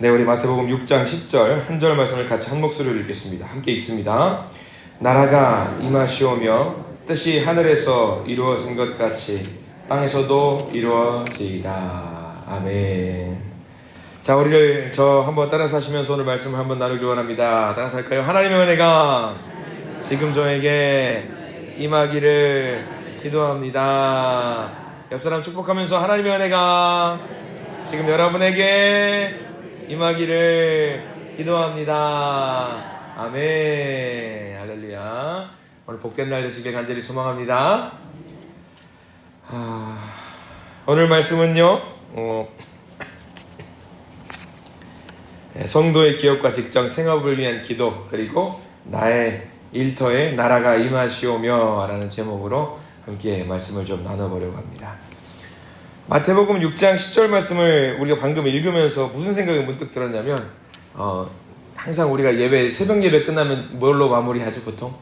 네, 우리 마태복음 6장 10절 한 절 말씀을 같이 한 목소리로 읽겠습니다. 함께 읽습니다. 나라가 임하시오며 뜻이 하늘에서 이루어진 것 같이 땅에서도 이루어지이다. 아멘. 자, 우리를 한번 따라서 하시면서 오늘 말씀을 한번 나누기 원합니다. 따라서 할까요? 하나님의 은혜가 지금 저에게 임하기를 기도합니다. 옆 사람 축복하면서 하나님의 은혜가 지금 여러분에게 임하기를 기도합니다. 아멘. 할렐루야. 오늘 복된 날 되시길 간절히 소망합니다. 오늘 말씀은요, 성도의 기업과 직장 생업을 위한 기도, 그리고 나의 일터에 나라가 임하시오며 라는 제목으로 함께 말씀을 좀 나눠보려고 합니다. 마태복음 6장 10절 말씀을 우리가 방금 읽으면서 무슨 생각이 문득 들었냐면, 항상 우리가 새벽 예배 끝나면 뭘로 마무리하죠? 보통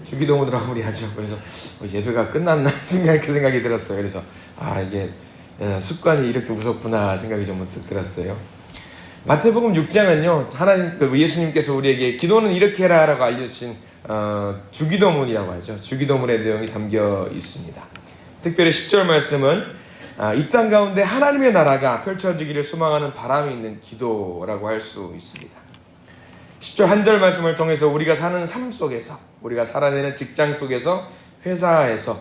주기도문으로 마무리하죠. 그래서 예배가 끝났나 그 생각이 들었어요. 그래서 이게 습관이 이렇게 무섭구나 생각이 좀 문득 들었어요. 마태복음 6장은요, 예수님께서 우리에게 기도는 이렇게 해라 라고 알려주신 주기도문이라고 하죠. 주기도문의 내용이 담겨 있습니다. 특별히 10절 말씀은 이 땅 가운데 하나님의 나라가 펼쳐지기를 소망하는 바람이 있는 기도라고 할 수 있습니다. 10절 한 절 말씀을 통해서 우리가 사는 삶 속에서, 우리가 살아내는 직장 속에서, 회사에서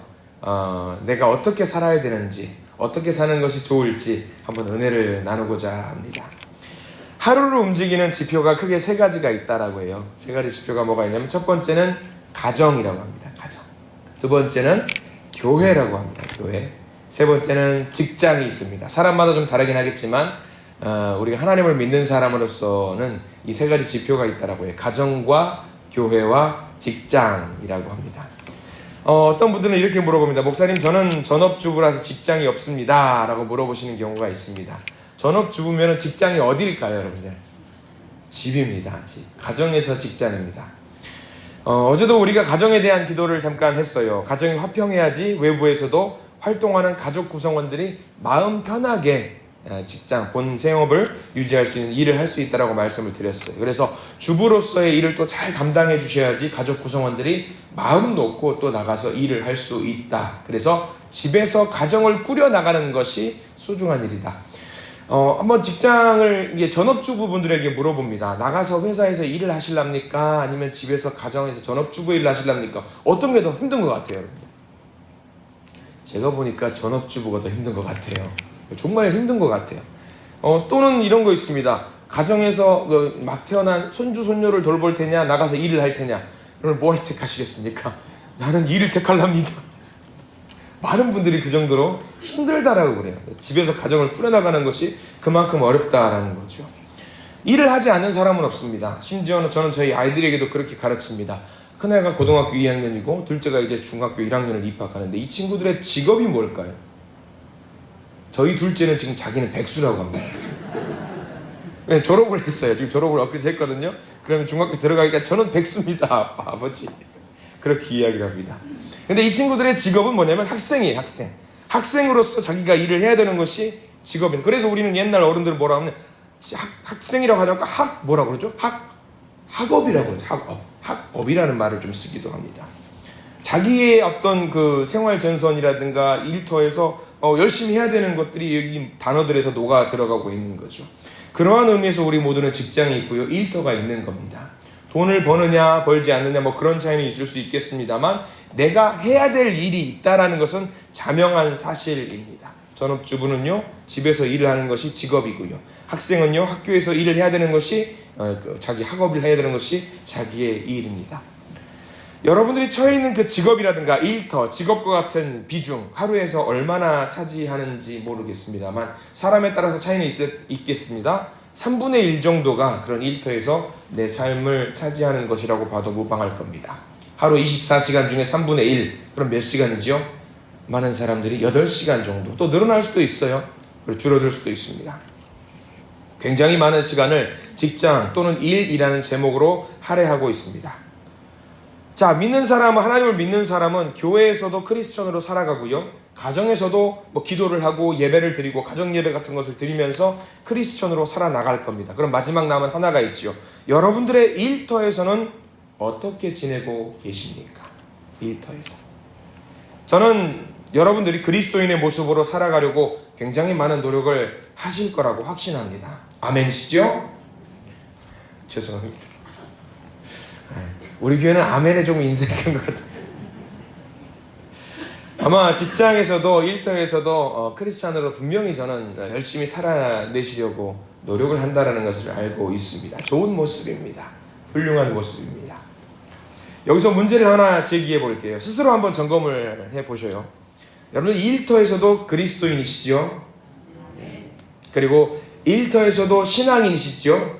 내가 어떻게 살아야 되는지, 어떻게 사는 것이 좋을지 한번 은혜를 나누고자 합니다. 하루를 움직이는 지표가 크게 세 가지가 있다라고 해요. 세 가지 지표가 뭐가 있냐면, 첫 번째는 가정이라고 합니다. 가정. 두 번째는 교회라고 합니다. 교회. 세 번째는 직장이 있습니다. 사람마다 좀 다르긴 하겠지만 우리가 하나님을 믿는 사람으로서는 이 세 가지 지표가 있다라고 해요. 가정과 교회와 직장이라고 합니다. 어떤 분들은 이렇게 물어봅니다. 목사님, 저는 전업주부라서 직장이 없습니다 라고 물어보시는 경우가 있습니다. 전업주부면 직장이 어딜까요, 여러분들? 집입니다. 집. 가정에서 직장입니다. 어제도 우리가 가정에 대한 기도를 잠깐 했어요. 가정이 화평해야지 외부에서도 활동하는 가족 구성원들이 마음 편하게 직장, 본 생업을 유지할 수 있는 일을 할 수 있다라고 말씀을 드렸어요. 그래서 주부로서의 일을 또 잘 감당해 주셔야지 가족 구성원들이 마음 놓고 또 나가서 일을 할 수 있다. 그래서 집에서 가정을 꾸려 나가는 것이 소중한 일이다. 한번 직장을 전업주부분들에게 물어봅니다. 나가서 회사에서 일을 하실랍니까? 아니면 집에서 가정에서 전업주부 일을 하실랍니까? 어떤 게 더 힘든 것 같아요, 여러분? 제가 보니까 전업주부가 더 힘든 것 같아요. 정말 힘든 것 같아요. 또는 이런 거 있습니다. 가정에서 막 태어난 손주, 손녀를 돌볼 테냐, 나가서 일을 할 테냐. 그럼 뭘 택하시겠습니까? 나는 일을 택할랍니다. 많은 분들이 그 정도로 힘들다라고 그래요. 집에서 가정을 꾸려나가는 것이 그만큼 어렵다라는 거죠. 일을 하지 않는 사람은 없습니다. 심지어는 저는 저희 아이들에게도 그렇게 가르칩니다. 큰애가 고등학교 2학년이고 둘째가 이제 중학교 1학년을 입학하는데, 이 친구들의 직업이 뭘까요? 저희 둘째는 지금 자기는 백수라고 합니다. 네, 졸업을 했어요. 지금 졸업을 엊그제 했거든요. 그러면 중학교 들어가니까 저는 백수입니다, 아빠, 아버지. 그렇게 이야기를 합니다. 근데 이 친구들의 직업은 뭐냐면 학생이에요, 학생. 학생으로서 자기가 일을 해야 되는 것이 직업입니다. 그래서 우리는 옛날 어른들은 뭐라 하면 학생이라고 하지 않고 뭐라고 그러죠? 학업이라고 그러죠. 학업이라는 말을 좀 쓰기도 합니다. 자기의 어떤 그 생활 전선이라든가 일터에서 열심히 해야 되는 것들이 여기 단어들에서 녹아 들어가고 있는 거죠. 그러한 의미에서 우리 모두는 직장이 있고요, 일터가 있는 겁니다. 돈을 버느냐 벌지 않느냐 그런 차이는 있을 수 있겠습니다만, 내가 해야 될 일이 있다라는 것은 자명한 사실입니다. 전업주부는요, 집에서 일을 하는 것이 직업이고요, 학생은요, 학교에서 일을 해야 되는 것이 자기 학업을 해야 되는 것이 자기의 일입니다. 여러분들이 처해 있는 그 직업이라든가 일터, 직업과 같은 비중, 하루에서 얼마나 차지하는지 모르겠습니다만 사람에 따라서 차이는 있겠습니다. 3분의 1 정도가 그런 일터에서 내 삶을 차지하는 것이라고 봐도 무방할 겁니다. 하루 24시간 중에 3분의 1, 그럼 몇 시간이죠? 많은 사람들이 8시간 정도, 또 늘어날 수도 있어요. 그리고 줄어들 수도 있습니다. 굉장히 많은 시간을 직장 또는 일이라는 제목으로 할애하고 있습니다. 자, 믿는 사람은, 하나님을 믿는 사람은 교회에서도 크리스천으로 살아가고요. 가정에서도 뭐 기도를 하고 예배를 드리고 가정 예배 같은 것을 드리면서 크리스천으로 살아나갈 겁니다. 그럼 마지막 남은 하나가 있지요. 여러분들의 일터에서는 어떻게 지내고 계십니까? 일터에서. 저는 여러분들이 그리스도인의 모습으로 살아가려고 굉장히 많은 노력을 하실 거라고 확신합니다. 아멘이시죠? 죄송합니다. 우리 교회는 아멘에 좀 인색한 것 같아요. 아마 직장에서도 일터에서도 크리스찬으로 분명히 저는 열심히 살아내시려고 노력을 한다는 것을 알고 있습니다. 좋은 모습입니다. 훌륭한 모습입니다. 여기서 문제를 하나 제기해 볼게요. 스스로 한번 점검을 해보셔요. 여러분 일터에서도 그리스도인이시죠? 그리고 일터에서도 신앙인이시죠?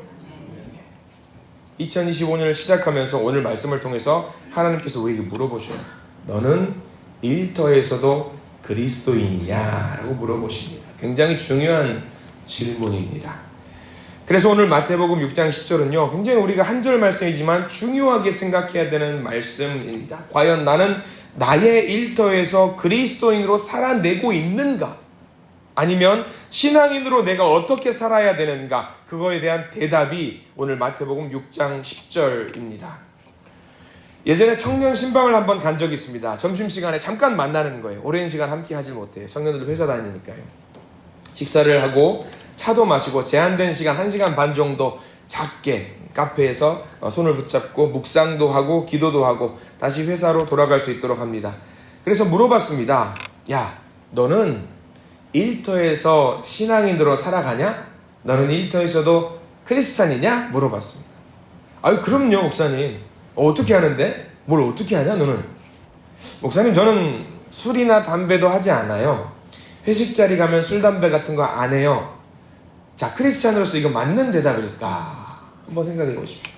2025년을 시작하면서 오늘 말씀을 통해서 하나님께서 우리에게 물어보셔요. 너는 일터에서도 그리스도인이냐라고 물어보십니다. 굉장히 중요한 질문입니다. 그래서 오늘 마태복음 6장 10절은요, 굉장히 우리가 한 절 말씀이지만 중요하게 생각해야 되는 말씀입니다. 과연 나는 나의 일터에서 그리스도인으로 살아내고 있는가? 아니면 신앙인으로 내가 어떻게 살아야 되는가? 그거에 대한 대답이 오늘 마태복음 6장 10절입니다. 예전에 청년 신방을 한번 간 적이 있습니다. 점심시간에 잠깐 만나는 거예요. 오랜 시간 함께 하지 못해요. 청년들 회사 다니니까요. 식사를 하고 차도 마시고 제한된 시간 1시간 반 정도 작게 카페에서 손을 붙잡고 묵상도 하고 기도도 하고 다시 회사로 돌아갈 수 있도록 합니다. 그래서 물어봤습니다. 야, 너는 일터에서 신앙인으로 살아가냐? 너는 일터에서도 크리스찬이냐? 물어봤습니다. 아유, 그럼요, 목사님. 어떻게 하는데? 뭘 어떻게 하냐, 너는? 목사님, 저는 술이나 담배도 하지 않아요. 회식 자리 가면 술, 담배 같은 거 안 해요. 자, 크리스찬으로서 이거 맞는 대답일까? 한번 생각해 보십시오.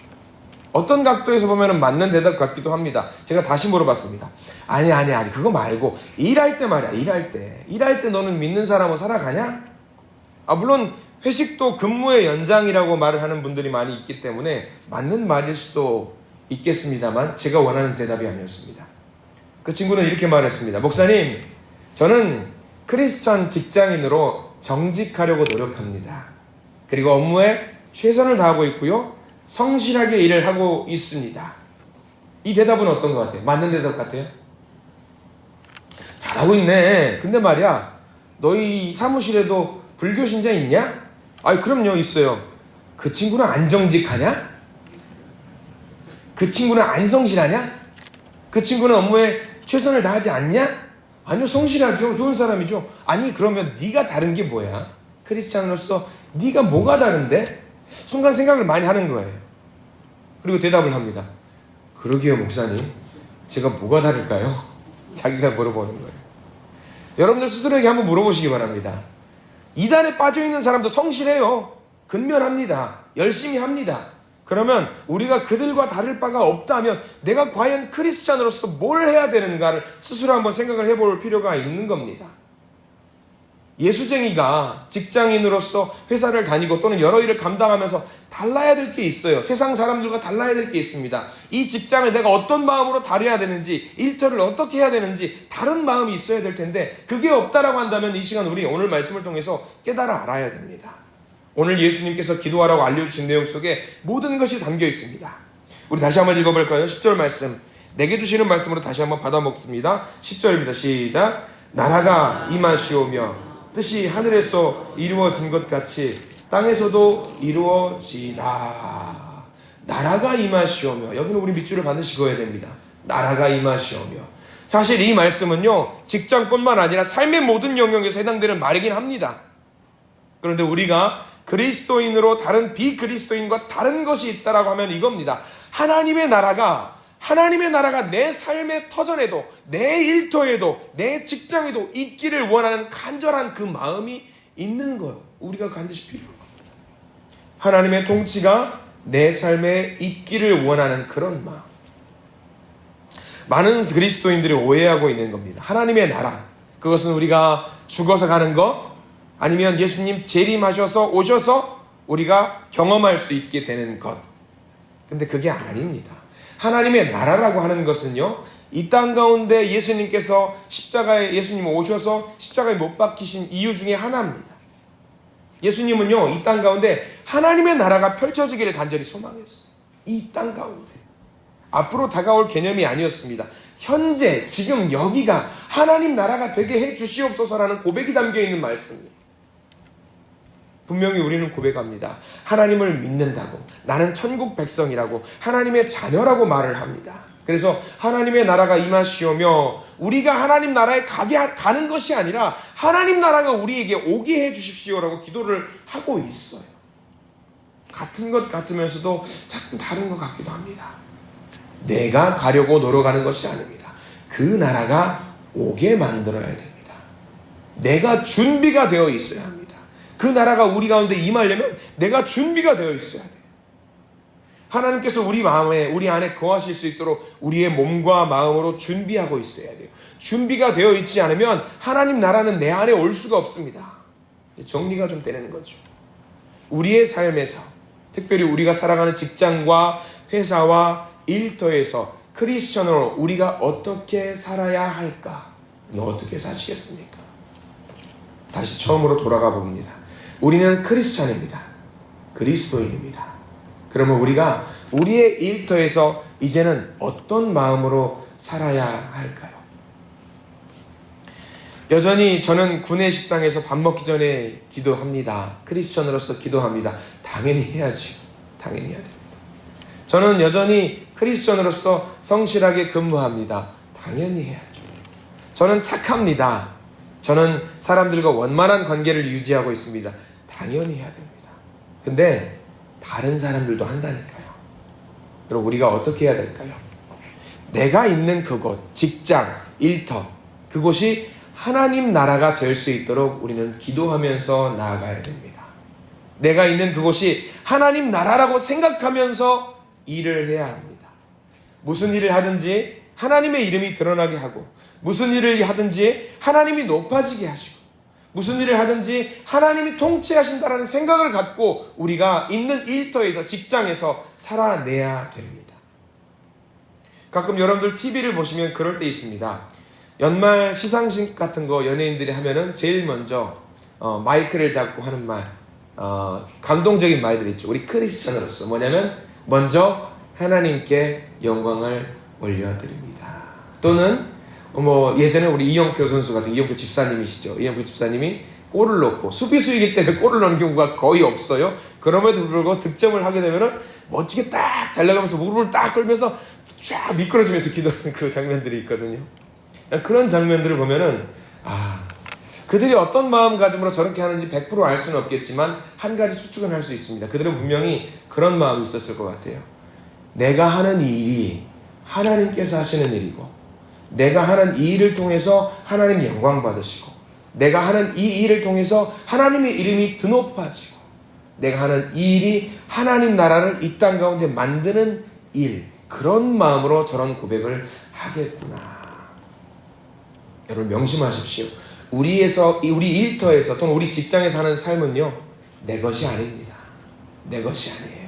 어떤 각도에서 보면 맞는 대답 같기도 합니다. 제가 다시 물어봤습니다. 아니, 그거 말고 일할 때 말이야, 일할 때 너는 믿는 사람으로 살아가냐? 물론 회식도 근무의 연장이라고 말을 하는 분들이 많이 있기 때문에 맞는 말일 수도 있겠습니다만 제가 원하는 대답이 아니었습니다. 그 친구는 이렇게 말했습니다. 목사님, 저는 크리스천 직장인으로 정직하려고 노력합니다. 그리고 업무에 최선을 다하고 있고요. 성실하게 일을 하고 있습니다. 이 대답은 어떤 것 같아요? 맞는 대답 같아요? 잘하고 있네. 근데 말이야, 너희 사무실에도 불교 신자 있냐? 그럼요, 있어요. 그 친구는 안 정직하냐? 그 친구는 안 성실하냐? 그 친구는 업무에 최선을 다하지 않냐? 아니요, 성실하죠. 좋은 사람이죠. 아니, 그러면 네가 다른 게 뭐야? 크리스찬으로서 네가 뭐가 다른데? 순간 생각을 많이 하는 거예요. 그리고 대답을 합니다. 그러게요, 목사님. 제가 뭐가 다를까요? 자기가 물어보는 거예요. 여러분들 스스로에게 한번 물어보시기 바랍니다. 이단에 빠져있는 사람도 성실해요. 근면합니다. 열심히 합니다. 그러면 우리가 그들과 다를 바가 없다면 내가 과연 크리스찬으로서 뭘 해야 되는가를 스스로 한번 생각을 해볼 필요가 있는 겁니다. 예수쟁이가 직장인으로서 회사를 다니고 또는 여러 일을 감당하면서 달라야 될 게 있어요. 세상 사람들과 달라야 될 게 있습니다. 이 직장을 내가 어떤 마음으로 다뤄야 되는지, 일터를 어떻게 해야 되는지 다른 마음이 있어야 될 텐데 그게 없다라고 한다면 이 시간 우리 오늘 말씀을 통해서 깨달아 알아야 됩니다. 오늘 예수님께서 기도하라고 알려주신 내용 속에 모든 것이 담겨 있습니다. 우리 다시 한번 읽어볼까요? 10절 말씀, 내게 주시는 말씀으로 다시 한번 받아 먹습니다. 10절입니다. 시작. 나라가 임하시오며 뜻이 하늘에서 이루어진 것 같이 땅에서도 이루어지다. 나라가 임하시오며, 여기는 우리 밑줄을 반드시 그어야 됩니다. 나라가 임하시오며. 사실 이 말씀은요, 직장뿐만 아니라 삶의 모든 영역에서 해당되는 말이긴 합니다. 그런데 우리가 그리스도인으로 다른 비그리스도인과 다른 것이 있다라고 하면 이겁니다. 하나님의 나라가 내 삶의 터전에도, 내 일터에도, 내 직장에도 있기를 원하는 간절한 그 마음이 있는 거예요. 우리가 반드시 필요한 겁니다. 하나님의 통치가 내 삶에 있기를 원하는 그런 마음. 많은 그리스도인들이 오해하고 있는 겁니다. 하나님의 나라, 그것은 우리가 죽어서 가는 것, 아니면 예수님 재림하셔서 오셔서 우리가 경험할 수 있게 되는 것. 근데 그게 아닙니다. 하나님의 나라라고 하는 것은요, 이 땅 가운데 예수님께서 예수님 오셔서 십자가에 못 박히신 이유 중에 하나입니다. 예수님은요, 이 땅 가운데 하나님의 나라가 펼쳐지기를 간절히 소망했어요. 이 땅 가운데. 앞으로 다가올 개념이 아니었습니다. 현재, 지금 여기가 하나님 나라가 되게 해 주시옵소서라는 고백이 담겨 있는 말씀입니다. 분명히 우리는 고백합니다. 하나님을 믿는다고, 나는 천국 백성이라고, 하나님의 자녀라고 말을 합니다. 그래서 하나님의 나라가 임하시오며 우리가 하나님 나라에 가는 것이 아니라 하나님 나라가 우리에게 오게 해 주십시오라고 기도를 하고 있어요. 같은 것 같으면서도 자꾸 다른 것 같기도 합니다. 내가 가려고 노력하는 것이 아닙니다. 그 나라가 오게 만들어야 됩니다. 내가 준비가 되어 있어야 합니다. 그 나라가 우리 가운데 임하려면 내가 준비가 되어 있어야 돼요. 하나님께서 우리 마음에, 우리 안에 거하실 수 있도록 우리의 몸과 마음으로 준비하고 있어야 돼요. 준비가 되어 있지 않으면 하나님 나라는 내 안에 올 수가 없습니다. 정리가 좀 되는 거죠. 우리의 삶에서, 특별히 우리가 살아가는 직장과 회사와 일터에서 크리스천으로 우리가 어떻게 살아야 할까? 어떻게 사시겠습니까? 다시 처음으로 돌아가 봅니다. 우리는 크리스천입니다. 그리스도인입니다. 그러면 우리가 우리의 일터에서 이제는 어떤 마음으로 살아야 할까요? 여전히 저는 구내 식당에서 밥 먹기 전에 기도합니다. 크리스천으로서 기도합니다. 당연히 해야죠. 당연히 해야 됩니다. 저는 여전히 크리스천으로서 성실하게 근무합니다. 당연히 해야죠. 저는 착합니다. 저는 사람들과 원만한 관계를 유지하고 있습니다. 당연히 해야 됩니다. 근데 다른 사람들도 한다니까요. 그럼 우리가 어떻게 해야 될까요? 내가 있는 그곳, 직장, 일터, 그곳이 하나님 나라가 될 수 있도록 우리는 기도하면서 나아가야 됩니다. 내가 있는 그곳이 하나님 나라라고 생각하면서 일을 해야 합니다. 무슨 일을 하든지 하나님의 이름이 드러나게 하고, 무슨 일을 하든지 하나님이 높아지게 하시고, 무슨 일을 하든지 하나님이 통치하신다라는 생각을 갖고 우리가 있는 일터에서, 직장에서 살아내야 됩니다. 가끔 여러분들 TV를 보시면 그럴 때 있습니다. 연말 시상식 같은 거 연예인들이 하면은 제일 먼저 마이크를 잡고 하는 말, 감동적인 말들 있죠. 우리 크리스천으로서 뭐냐면 먼저 하나님께 영광을 올려드립니다. 또는 예전에 우리 이영표 선수 같은, 이영표 집사님이시죠. 이영표 집사님이 골을 넣고, 수비수이기 때문에 골을 넣는 경우가 거의 없어요. 그럼에도 불구하고 득점을 하게 되면은 멋지게 딱 달려가면서 무릎을 딱 끌면서 쫙 미끄러지면서 기도하는 그 장면들이 있거든요. 그런 장면들을 보면은 그들이 어떤 마음가짐으로 저렇게 하는지 100% 알 수는 없겠지만 한 가지 추측은 할 수 있습니다. 그들은 분명히 그런 마음이 있었을 것 같아요. 내가 하는 이 일이 하나님께서 하시는 일이고, 내가 하는 이 일을 통해서 하나님 영광 받으시고, 내가 하는 이 일을 통해서 하나님의 이름이 드높아지고, 내가 하는 이 일이 하나님 나라를 이 땅 가운데 만드는 일, 그런 마음으로 저런 고백을 하겠구나. 여러분 명심하십시오. 우리 일터에서 또는 우리 직장에서 하는 삶은요, 내 것이 아닙니다. 내 것이 아니에요.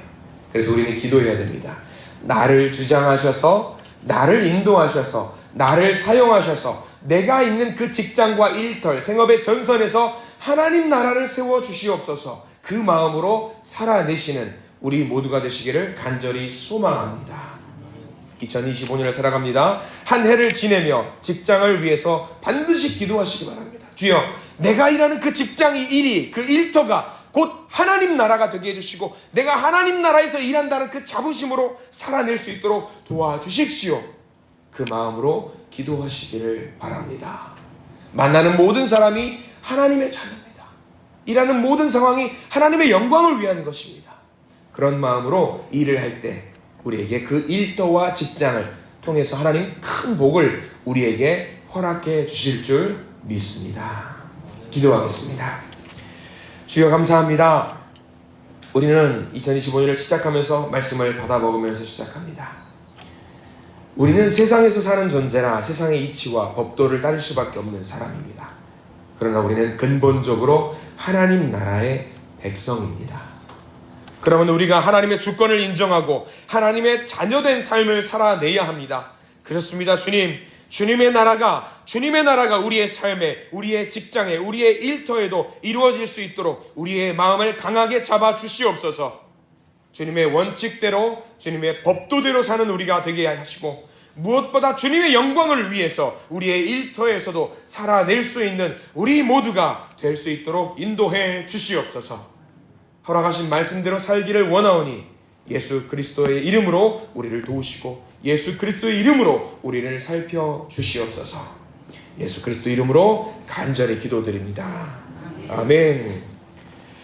그래서 우리는 기도해야 됩니다. 나를 주장하셔서, 나를 인도하셔서, 나를 사용하셔서 내가 있는 그 직장과 일터, 생업의 전선에서 하나님 나라를 세워주시옵소서. 그 마음으로 살아내시는 우리 모두가 되시기를 간절히 소망합니다. 2025년을 살아갑니다. 한 해를 지내며 직장을 위해서 반드시 기도하시기 바랍니다. 주여, 내가 일하는 그 직장이, 일이, 그 일터가 곧 하나님 나라가 되게 해주시고, 내가 하나님 나라에서 일한다는 그 자부심으로 살아낼 수 있도록 도와주십시오. 그 마음으로 기도하시기를 바랍니다. 만나는 모든 사람이 하나님의 자녀입니다. 일하는 모든 상황이 하나님의 영광을 위한 것입니다. 그런 마음으로 일을 할 때 우리에게 그 일터와 직장을 통해서 하나님 큰 복을 우리에게 허락해 주실 줄 믿습니다. 기도하겠습니다. 주여 감사합니다. 우리는 2025년을 시작하면서 말씀을 받아 먹으면서 시작합니다. 우리는 세상에서 사는 존재라 세상의 이치와 법도를 따를 수밖에 없는 사람입니다. 그러나 우리는 근본적으로 하나님 나라의 백성입니다. 그러면 우리가 하나님의 주권을 인정하고 하나님의 자녀된 삶을 살아내야 합니다. 그렇습니다. 주님의 나라가 우리의 삶에, 우리의 직장에, 우리의 일터에도 이루어질 수 있도록 우리의 마음을 강하게 잡아 주시옵소서. 주님의 원칙대로, 주님의 법도대로 사는 우리가 되게 하시고, 무엇보다 주님의 영광을 위해서 우리의 일터에서도 살아낼 수 있는 우리 모두가 될 수 있도록 인도해 주시옵소서. 허락하신 말씀대로 살기를 원하오니 예수 그리스도의 이름으로 우리를 도우시고 예수 그리스도의 이름으로 우리를 살펴 주시옵소서. 예수 그리스도 이름으로 간절히 기도드립니다. 아멘.